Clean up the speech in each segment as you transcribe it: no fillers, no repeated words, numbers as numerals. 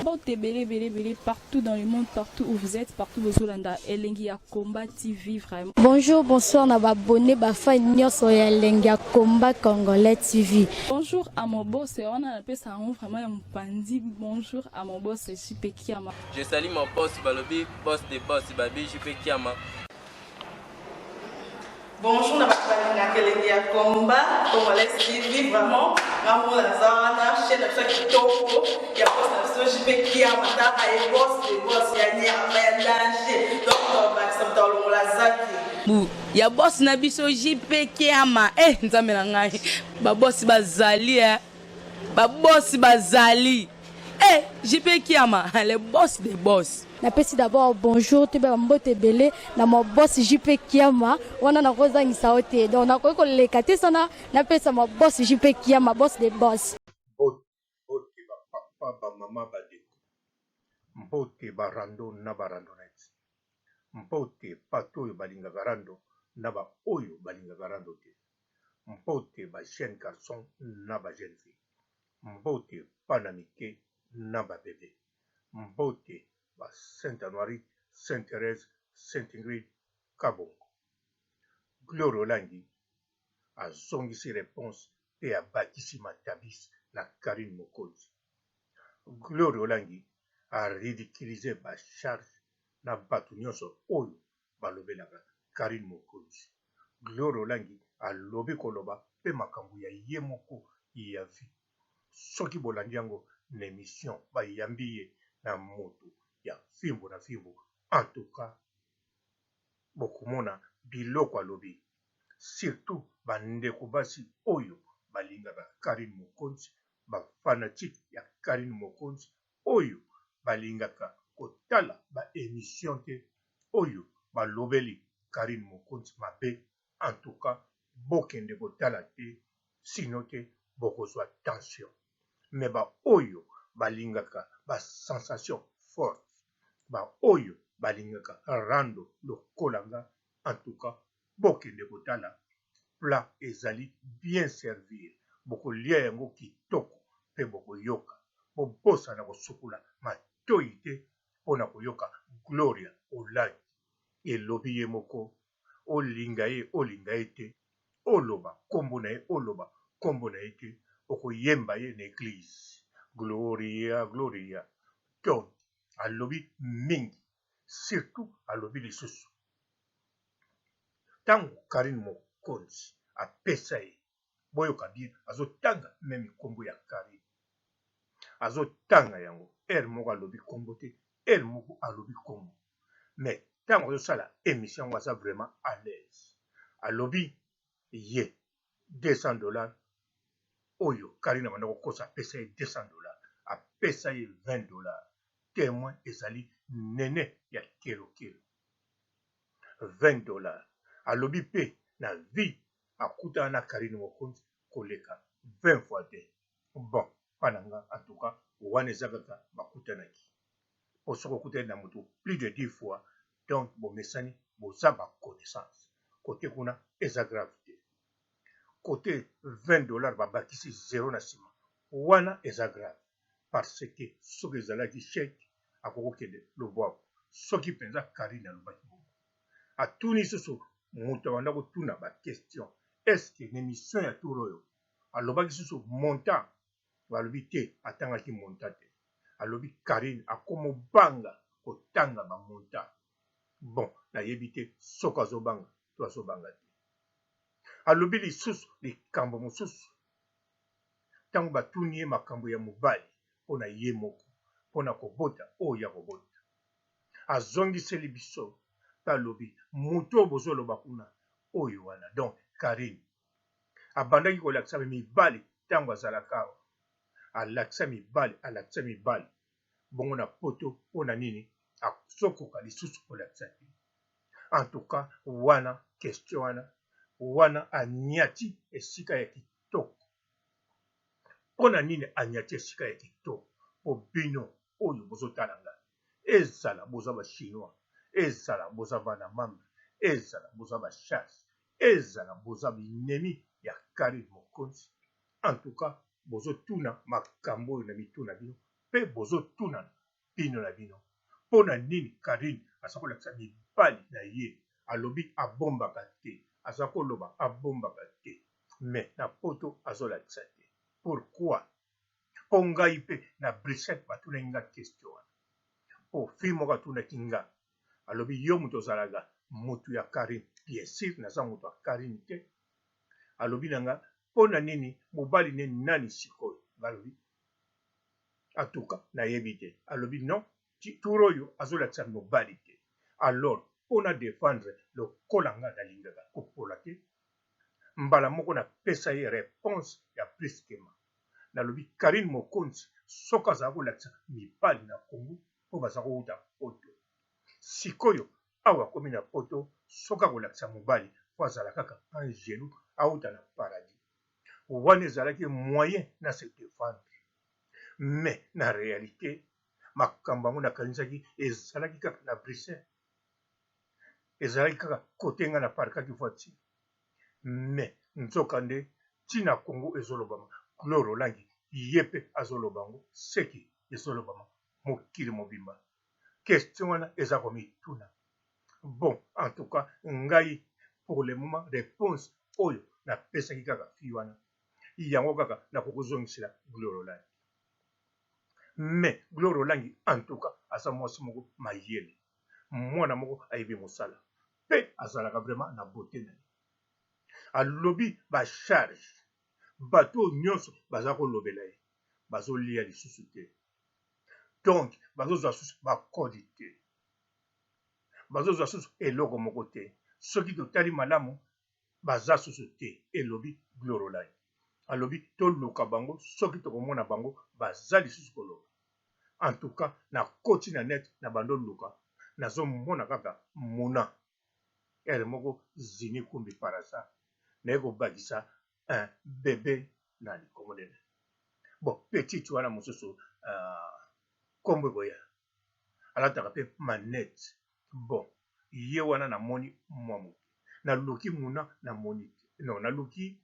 Bon, t'es belé, partout dans le monde, partout où vous êtes, partout où vous êtes, Elengi à Combat TV, vraiment. Bonjour, bonsoir, na abonné, bafa nyonso ya Elengi à Combat Congolais TV. Bonjour à mon boss, on a appelé ça vraiment un pandi. Bonjour à mon boss, JP Kiama. Je salue mon boss, Balobi, boss des boss, Babi, JP Kiama. Bonjour, na Elengi à Combat Congolais TV, vraiment. Ramon Lazana, chaîne de chaque topo, il y a pas de JP Kiama, et boss des boss, il y a ni à danger. Donc, on va s'entendre dans la zaki. Ya boss na biso JP Kiama nzambe na ngai ba boss bazali ba boss bazali JP Kiama le boss des boss. Napesi d'abord bonjour te ba mbote belé na mo boss JP Kiama wana na kozangisa ote donc na ko leka te sana napesa mo boss JP Kiama boss des boss. Mbote ba papa ba mama ba deko mbote ba rando na ba randonet mbote pato yo balinga garando na ba oyo balinga garando te mbote ba jeune garçon na ba jeune fille mbote pana mike na ba bébé mbote ba Sainte Anoiri, Sainte Thérèse, Sainte Ingrid Kabongo. Gloire Olangi azongisi réponse pe abakisi matabis na Karine Mokonzi. Gloire Olangi a ridiculisé ba charge na bato nyonso oyo balobelaka Karine Mokonzi. Gloire Olangi alobi koloba pe makambo ya ye moko ya vi. Soki bolandi yango na émission bayambi ye na moto ya fimbo na fimbo. En tout cas, bokomona biloko alobi. Surtout bandeko basi oyo balingaka Karine Mokonzi, ba fanatique ya Karine Mokonzi oyo balingaka kotala ba émission te oyo balobeli Karine Mokonzi mabe. En tout cas, bokende kotala te sino te bokozwa tension. Mais ba oyo balingaka ba sensation forte, ba oyo balingaka rando lokolanga. En tout cas, bokende kotala plat ezali bien servir. Bokolia yango kitoko pe bokoyoka. Bobosana kosukola matoi te mpona koyoka Gloria Olangi elobi ye moko. Olinga ye te, oloba kombo na ye, oloba kombo na ye te, okoyemba ye na église. Gloria, Gloria. Donc, alobi mingi, surtout alobi lisusu. Tango Karine Mokonzi apesa ye, boyoka bien, azotanga meme kombo ya Karine. Azotanga yango, elle moko alobi kombo te, elle moko alobi kombo. Mais tango azosala émission waza vraiment à l'aise. Alobi ye $200 oyo Karine abanda kokosa apesa ye $200 apesa ye $20 témoin ezali nene ya kelokelo $20 alobi pe na vie akutana na Karine Mokonzi koleka 20 fois te. Bon pananga en tout cas wana eza kaka bakutanaki po soki okutani na moto plus de 10 fois donc bomesani boza baconnaissance. Côté kuna eza grave te. Côté $20 babakisi zéro na nsima wana eza grave parce que soki ezalaki chèque akokokende lobwako soki mpenza Karine alobaki bongo atuni susu moto abanda kotuna baquestion estce na émission ya tour oyo alobaki susu montant balobi te atangaki montant te alobi Karine akomobanga kotanga bamontant. Bon nayebi te soki azobanga to azobanga te. Alobi lisusu likambo mosusu ntango batuni ye makambo ya mobali mpona ye moko mpona kobota oyo ya kobota azongiseli biso mpe alobi moto oyo bozoloba kuna oyo wana donc Karine abandaki kolakisa mibali ntango azalaka awa alakisa mibali bongo na poto mpona nini azokoka lisusu kolakisa te. En tout cas wana question wana anyati esika ya kitoko. Mpona nini anyati esika ya kitoko? Po bino oyo bozotala nga ezala boza ba chinois, ezala boza bana mamba, ezala boza ba chasse, ezala boza binemi ya Karine Mokonzi. En tout cas bozotuna makambo oyo na mituna bino pe bozo tunana bino na bino pona nini Karine asakolakisa mibali na ye alobi abombaka te asakoloba abombaka te mais na poto azolakisa te pourquoi mpo ngai mpe na Brigitte batunaki nga question wana po fille moko atunaki nga alobi yo moto ozalaka motu ya Karine bien sûr naza moto ya Karine te alobi na nga mpona nini mobali ne nani sikoyo ngalobi atuka nayebi te alobi non turo oyo azolakisa mobali te alors mpona défendre lokola nga nalingaka kopola te mbala moko napesa ye réponse ya priskema nalobi Karine Mokonzi soki azala kolakisa mibali na Kongo mpo baza kouta poto sikoyo awa akomi na poto soki akolakisa mobali po azala kaka angelu auta na paradis wana ezalaki moyen na se défendre mais na réalité makambo yango nakanisaki ezalaki kaka na Bruxelles ezalaki kaka kote nga na parkaki voiture mais nzoka nde ntina Kongo ezolobama Gloire Olangi ye mpe azoloba ngo seki ezolobama mokili mobimba question wana eza komituna bon en tout cas ngai pour le moment réponse oyo napesaki kaka fi wana yango kaka nakokozongisela Gloire Olangi mais Gloire Olangi en tout cas aza mwasi moko mayele mwana moko ayebi mosala mpe azalaka vraiment na beauté na ye alobi bacharge bato nyonso baza kolobela ye bazolia lisusu te donc bazozwa susu bakodi te bazozwa susu eloko moko te soki totali malamu baza susu te elobi Gloire Olangi alobi toluka bango soki tokomona bango baza lisusu koloba en tout cas nakoti na net na bando luka nazomona kaka muna ere moko zini kumbi parasa naye kobakisa un bébé nani kombo nene bon petite wana mosusu kombo ekoya alataka mpe manete bon ye wana namoni mwa moke naluki muna namoni te non naluki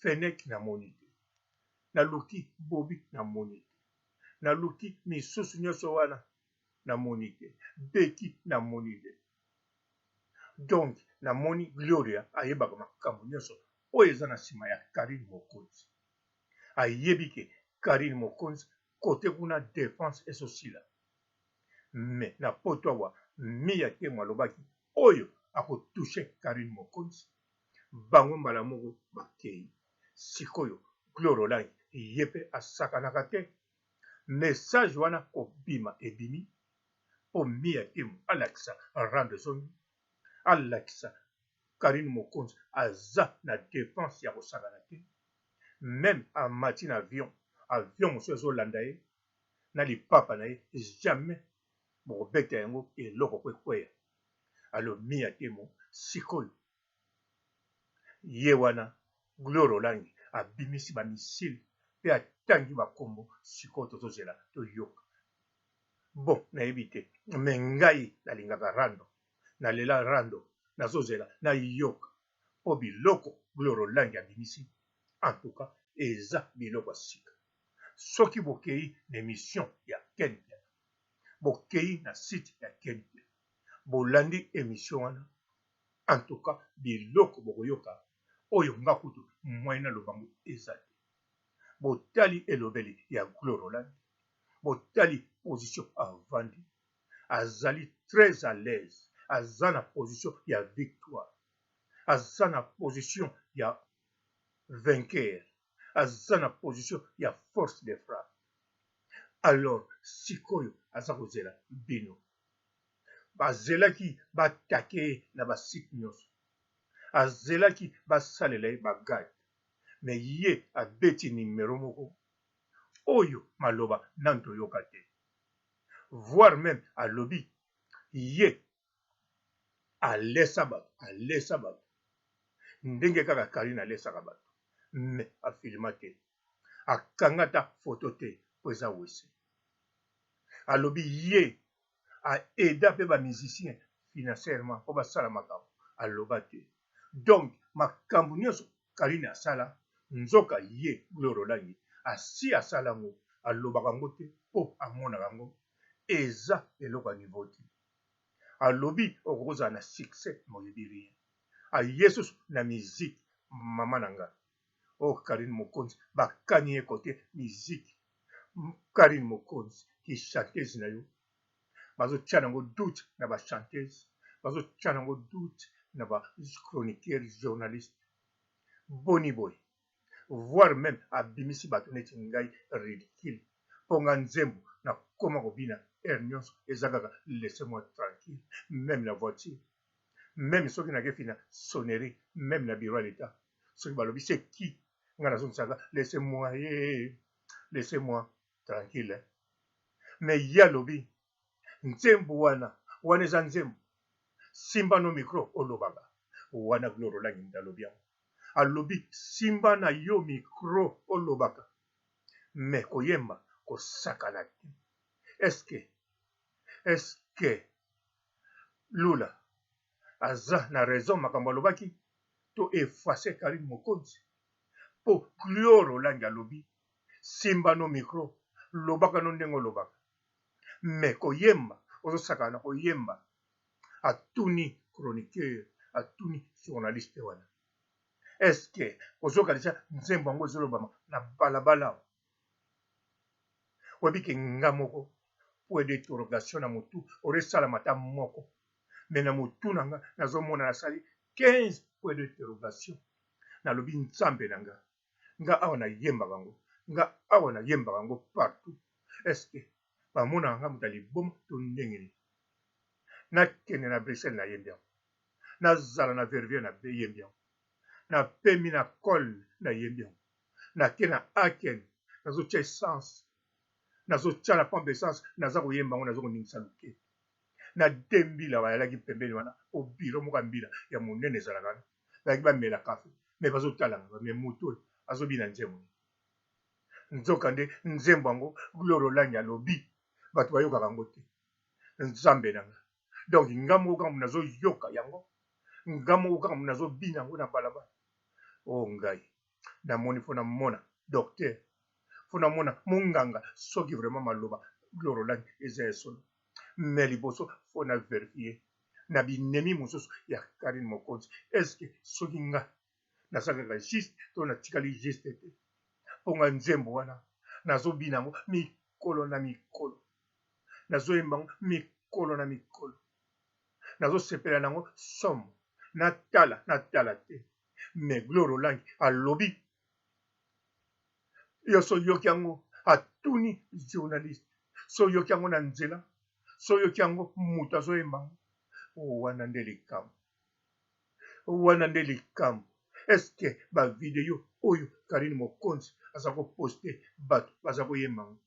fenek namoni te naluki bobi namoni te naluki misusu nyonso wana namoni te beki namoni te donc namoni Gloria ayebaka makambo nyonso oyo eza na nsima ya Karine Mokonzi ayebi ke Karine Mokonzi kote kuna défense esosila mais na poto awa miya temo alobaki oyo akotouche Karine Mokonzi bango mbala moko bakei sikoyo Gloire Olangi ye mpe asakanaka te message wana kobima ebimi mpo miya temo alakisa rendre zongi alakisa Karine Mokonzi aza na défense ya kosangana te même amati na avion mosusu ezolanda ye na lipapa na ye jamais bokobeta yango eloko po ekweya alo miya temo sikoyo ye wana Gloire Olangi abimisi bamisile mpe atangi bakombo sikoyo tozozela toyoka bon nayebi te me ngai nalingaka rando nalela rando nazozela nayoka mpo biloko Gloire Olangi abimisi en tout cas eza biloko ya sika soki bokei na émission ya Kenpia bokei na site ya Kenpia bolandi émission wana en tout cas biloko bokoyoka oyo nga kutu mwai na lobango eza te botali elobeli ya Gloire Olangi botali position avandi azali très à l'aise aza na position ya victoire aza na position ya vainqueur aza na position ya force de frappe alors sikoyo aza kozela bino bazelaki batake na basite nyonso azelaki basalela ye bagade me ye abeti nimero moko oyo maloba nani toyoka te voire même alobi ye alesa bato ndenge kaka Karine alesaka bato me afilma te akanga ta foto te po eza wese alobi ye aeda mpe bamusicien financièrement mpo basala makambo aloba te donc makambo nyonso Karine asala nzoka ye Gloire Olangi asi asala ngo alobaka yango te mpo amonaka yango eza eloko ya niveau te. Alobi okozala na succès moyebi rien. Aye susu na musique mama na nga o Karine Mokonzi bakani ye kote musique. Karine Mokonzi ki chanteuse na yo bazotia nango doute na bachanteuse, bazotia nango doute na bachroniqueur journaliste. Boni boy voire même abimisi bato neti ngai ridicule mpo nga nzembo na koma kobina air nyonso eza kaka laissez-moi tranquille. Même la voiture, même soki nakefi na sonnerie, même na bureau ya l'état soki balobi c'est qui nga nazongisaka laissez-moi laissez-moi tranquille. Mais ye alobi nzembo wana eza nzembo simba no micro olobaka wana Gloro Langi ndalobi yango alobi simba na yo micro olobaka mais koyemba kosakana te. Est-ce que Lula aza na raison makambo alobaki to effacer Karine Mokonzi po Gloro Langi alobi simba no micro lobaka no ndenge olobaka mais koyemba ozosakana koyemba atuni chroniqueur atuni journaliste wana. Est-ce que ozokanisa nzembo yango ezolobama na balabala oyebi nga moko point d'interrogation na motu oresalama ata moko me na motu na nga nazomona nasali 15 point d'interrogation nalobi nzambe na nga awa nayembaka yango nga awa nayembaka yango partout. Est-ce que bamona nga moto aliboma to ndenge nini nakende na Bruxelles nayembi yango nazala na Verviers nayembi yango napemi na col nayembi yango nake na Aken nazotia essence nazotia na pompe essence naza koyemba yango nazo koningisa luke na dembila bayalaki pembeni wana o biro moko ya mbila ya monene ezalaka bayaki bamela kafe me bazotalanga me motu oyo azobina nzembo nzoka nde nzembo yango Gloro Langi alobi bato bayokaka yango te nzambe nanga. Donc nga moko kaka mo nazoyoka yango nga moko kaka mo nazobina yango na balabala o ngai namoni fo namona docteur fo namona monganga soki vraiment maloba Gloro Langi eza ya solo me liboso fo na vérifier na binemi mosusu ya Karine Mokonzi est-ce que soki nga nasakaka juste to natikali juste te mpo nga nzembo wana nazobina yango mikolo na mikolo nazoyemba yango mikolo na mikolo nazosepela nango somo natala te me Gloro Langi alobi yo soyoki yango atuni journaliste soyoki yango na nzela soyoki yango moto azoyemba yango wana nde likambo. Est-ce que bavideo oyo Karine Mokonzi aza koposte bato baza koyemba yango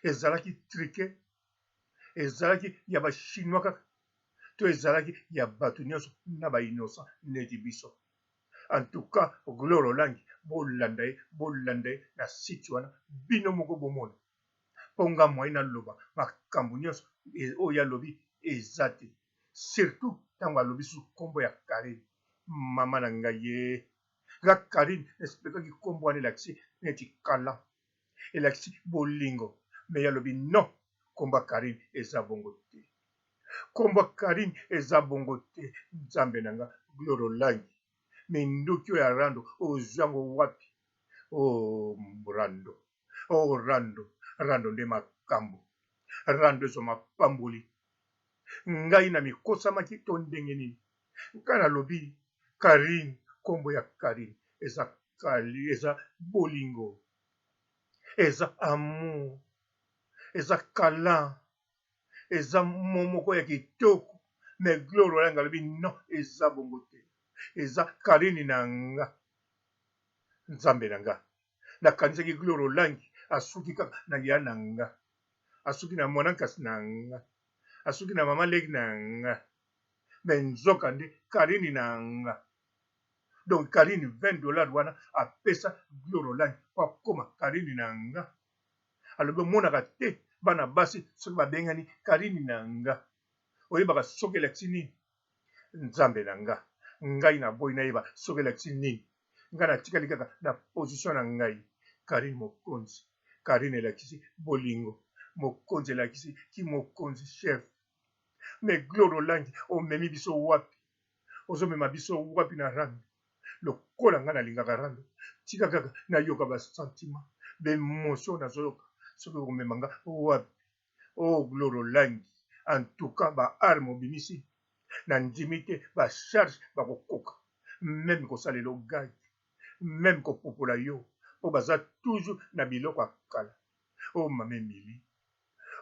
ezalaki trike ezalaki ya bachinois kaka to ezalaki ya bato nyonso na bainocent neti biso? En tout cas Gloro Langi bolanda ye na site wana bino moko bomona mpo nga mwai naloba makambo nyonso oyo alobi eza te surtout ntango alobi susu nkombo ya Karine mama na ngai ye nga Karine espekaki nkombo wana elakisi neti kala elakisi bolingo me yalobi non nkombo ya Karine eza bongo te nkombo ya Karine eza bongo te nzambe na nga Gloro Langi minduki oyo ya rando ozwango wapi rando nde makambo rando ezo mapamboli ngai na mikosamaki to ndenge nini ngai nalobi Karine nkombo ya Karine eza bolingo eza amour eza kala eza momoko ya kitoko me Gloro Langi alobi non eza bongo te eza Karine na nga nzambe na nga nakanisaki Gloro Langi asuki kaka na ya na nga asuki na mwanankasi na nga asuki na mama leki na nga me nzoka nde Karine na nga. Donc Karine $20 wana apesa Gloro Langi po akoma Karine na nga alobi omonaka te bana basi soki babengani Karine na nga oyebaka soki elakisi nini nzambe na nga ngai na boyi nayeba soki elakisi nini ngai natikali kaka na position na ngai Karine Mokonzi Karine elakisi bolingo, mokonzi elakisi ki mokonzi chef. Mais Gloro Langi omemi biso wapi, ozomema biso wapi na rando, lokola nga nalingaka rando, tika kaka nayoka basentiment, bemotion nazoyoka, soki omema nga wapi. Oh Gloro Langi, en tout cas baarme obimisi, na ndimi te bacharge bakokoka, même kosalela ogai, même kopopola yo, po baza toujours na biloko ya kala. Oh mama Emili,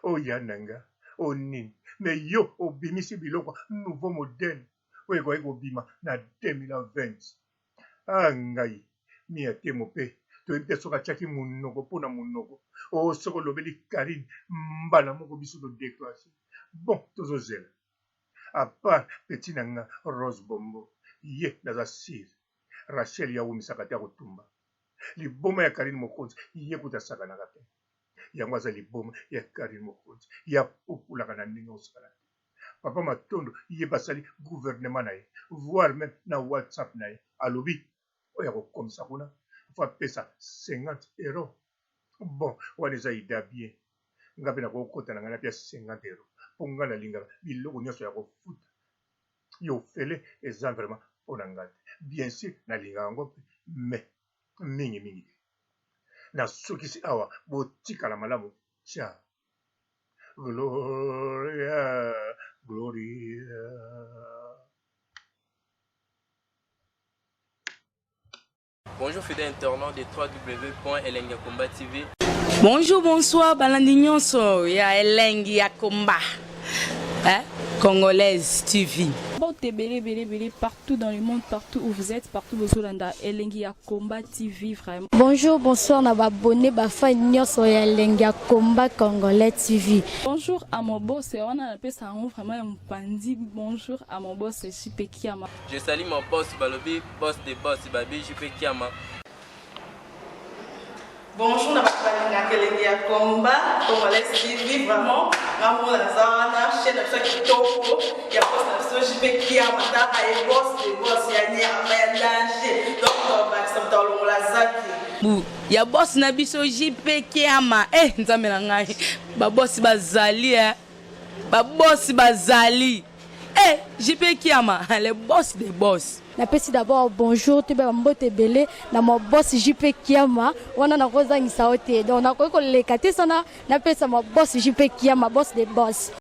oh yananga, oh nini, mais yo obimisi biloko nouveau modèle, oyo ekoki kobima na 2020. Ah ngai, mi ate mope, toyebi te soki atiaki monoko mpo na monoko, o soki olobeli Karine, mbala moko biso todéclenche. Bon, tozozela. À part petit nanga Rose Bombo, ye naza sire, Rachel ya womisaka te ya kotumba. Liboma ya Karine mokonzi, ye kuta sakanaka te. Yango aza liboma ya Karine mokonzi, ya populaka na ndenge osakana te. Papa Matondo, ye basali gouvernement na ye, voire même na WhatsApp na ye, alobi, oya kokomisa kuna, faut apesa 50 €. Bon, wana eza ida bien. Nga pe na kokota na nga na pia 50 €. Po nga nalingaka biloko nyonso ya kofuta. Yo fele eza vraiment mpo na nga te. Bien sûr, nalingaka yango mpe, mais mingi te. Nasukisi awa botikala malamu. Tia. Gloria, Gloria. Bonjour fidèles internautes de www.elengiakomba TV. Bonjour, bonsoir, balandi nyonso ya Elengi ya Komba. Congolaise TV. Bon, t'es belé partout dans le monde, partout où vous êtes, partout où vous êtes, Elengi ya Komba TV, vraiment. Bonjour, bonsoir, na babone bafa nyonso ya Elengi ya Komba Congolais TV. Bonjour à mon boss, on a appelé ça vraiment un pandi. Bonjour à mon boss, JP Kiama. Je salue mon boss Balobi, boss des boss, Babi JP Kiama. Bonjour, na balinga Elengi ya Komba Congolais TV, vraiment ngamu nazana chaîne ça kitoko ya boss na JP Kiama ta ay boss de boss ya nyama ya danger donc ba samtalo la zaki Ya boss na biso JP Kiama. Nzambe na ngai ba boss bazali ba boss bazali JP Kiama le boss des boss. Napesi d'abord bonjour te ba mbote belé na mo boss JP Kiama wana na kozangisa ote donc na ko lekate sana napesa mo boss JP Kiama boss des boss.